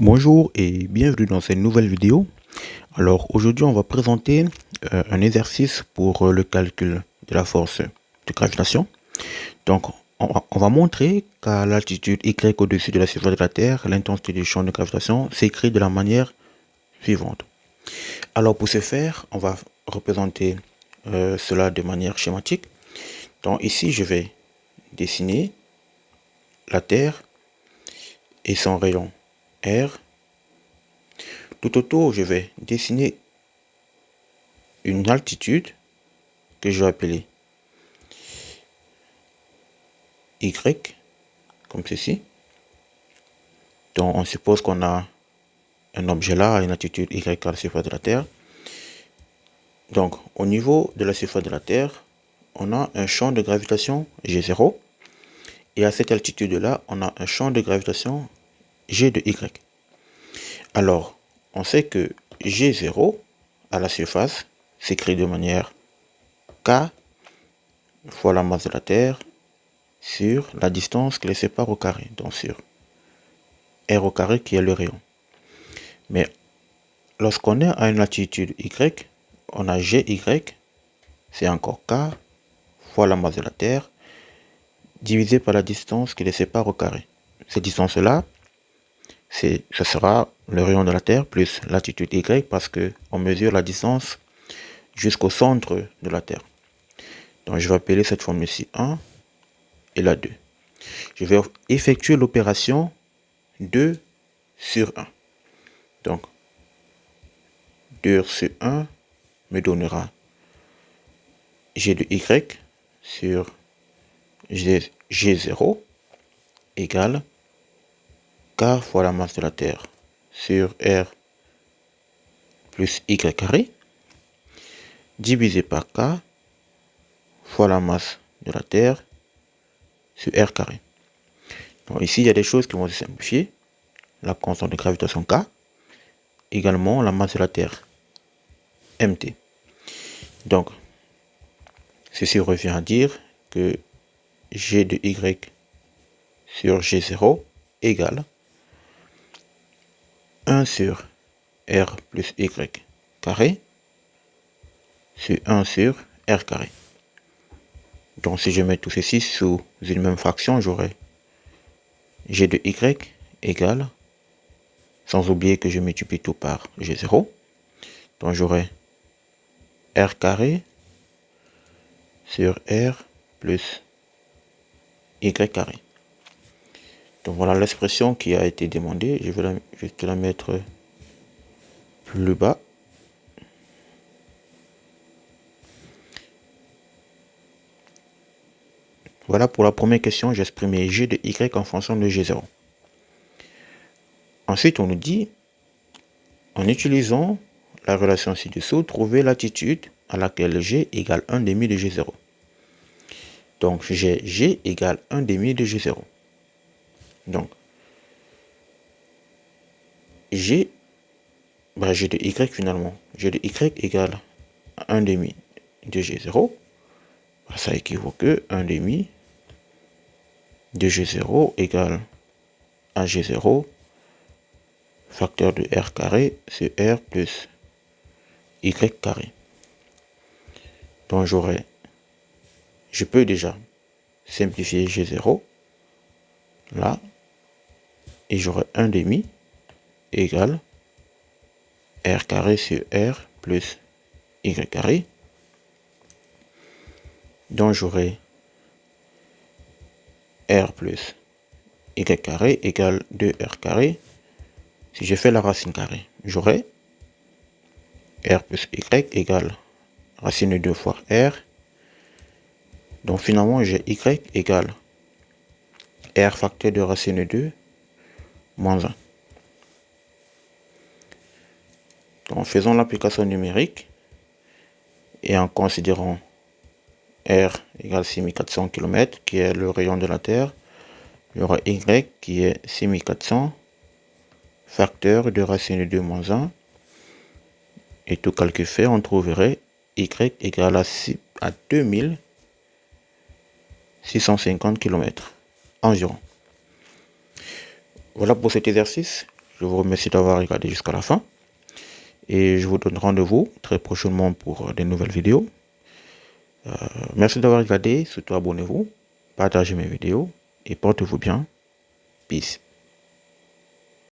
Bonjour et bienvenue dans cette nouvelle vidéo. Alors aujourd'hui on va présenter un exercice pour le calcul de la force de gravitation. Donc on va montrer qu'à l'altitude y au-dessus de la surface de la Terre, l'intensité du champ de gravitation s'écrit de la manière suivante. Alors pour ce faire, on va représenter cela de manière schématique. Donc ici je vais dessiner la Terre et son rayon R. Tout autour, je vais dessiner une altitude que je vais appeler Y, comme ceci. Donc, on suppose qu'on a un objet là à une altitude Y à la surface de la Terre. Donc, au niveau de la surface de la Terre, on a un champ de gravitation G0. Et à cette altitude-là, on a un champ de gravitation G de Y. Alors, on sait que G0 à la surface s'écrit de manière K fois la masse de la Terre sur la distance qui les sépare au carré, donc sur R au carré qui est le rayon. Mais lorsqu'on est à une latitude Y, on a GY, c'est encore K fois la masse de la Terre, divisé par la distance qui les sépare au carré. Cette distance-là, ce sera le rayon de la Terre plus latitude Y parce qu'on mesure la distance jusqu'au centre de la Terre. Donc je vais appeler cette formule-ci 1 et la 2. Je vais effectuer l'opération 2 sur 1. Donc 2 sur 1 me donnera G de Y sur G0 égale K fois la masse de la Terre sur R plus Y carré divisé par K fois la masse de la Terre sur R carré. Donc ici, il y a des choses qui vont se simplifier. La constante de gravitation K, également la masse de la Terre, mt. Donc, ceci revient à dire que G de Y sur G0 égale 1 sur R plus Y carré sur 1 sur R carré. Donc si je mets tout ceci sous une même fraction, j'aurai G de Y égale, sans oublier que je multiplie tout par G0, donc j'aurai R carré sur R plus Y carré. Donc voilà l'expression qui a été demandée. Je vais te la mettre plus bas. Voilà pour la première question, j'ai exprimé G de Y en fonction de G0. Ensuite, on nous dit, en utilisant la relation ci-dessous, trouver l'attitude à laquelle G égale 1 demi de G0. Donc, j'ai G égale 1 demi de G0. Donc, G de Y finalement. G de Y égale 1 demi de G0. Ça équivaut que 1 demi de G0 égale à G0 facteur de R carré sur R plus Y carré. Donc je peux déjà simplifier G0 là et j'aurai 1 demi égale R carré sur R plus Y carré. Donc j'aurai R plus Y carré égale 2R carré. Si je fais la racine carrée, j'aurai R plus Y égale racine de 2 fois R. Donc finalement j'ai Y égale R facteur de racine de 2 moins 1. Donc en faisant l'application numérique et en considérant R égale 6400 km qui est le rayon de la Terre, il y aura Y qui est 6400 facteur de racine de 2 moins 1. Et tout calcul fait, on trouverait Y égale à 2650 km environ. Voilà pour cet exercice. Je vous remercie d'avoir regardé jusqu'à la fin. Et je vous donne rendez-vous très prochainement pour de nouvelles vidéos. Merci d'avoir regardé. Surtout abonnez-vous, partagez mes vidéos et portez-vous bien. Peace.